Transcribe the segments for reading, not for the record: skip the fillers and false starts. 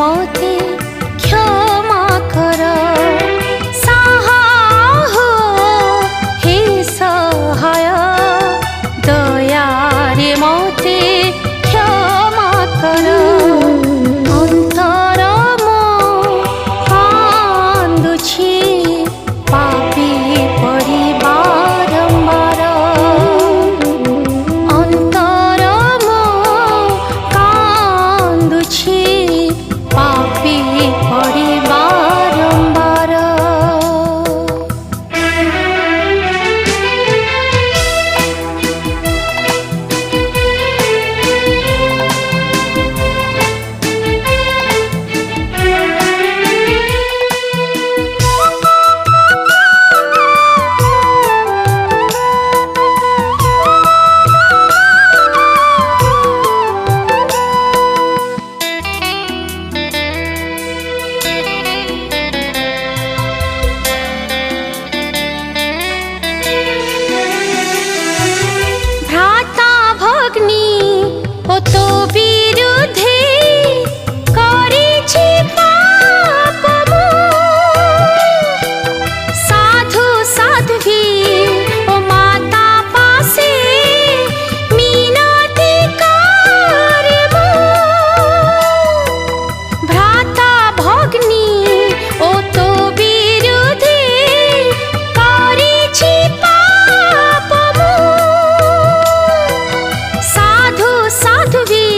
मोते क्षमा कर साहा हो हे सहाय दया रे मोते क्षमा कर अंतर मो कांदुछि पापी पड़ी बारंबार अंतर मो कांदुछि पापी पड़ी बारंबार। भ्राता भग्नी ओ तो विरुद्धे करिछि पाप मो साधु साध्वी ओ माता पासे मिनति करबो भ्राता भग्नी ओ तो विरुद्धे करिछि पाप मो साधु साध्वी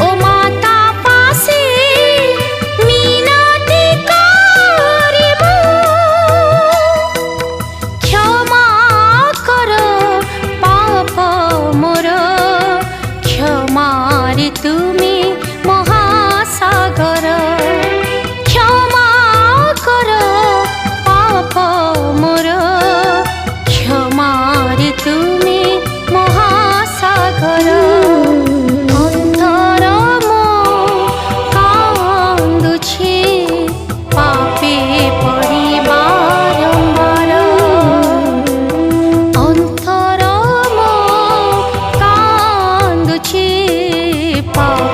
ओ माता पासे मिनति करबो क्षमा कर पाप मोर क्षमा रे तुमे महासागर क्षमा कर पाप मोर क्षमा रे तुमे महासागर अंतर मो कांदुछि पापे पड़ी बारंबार अंतर मो कांदुछि पापे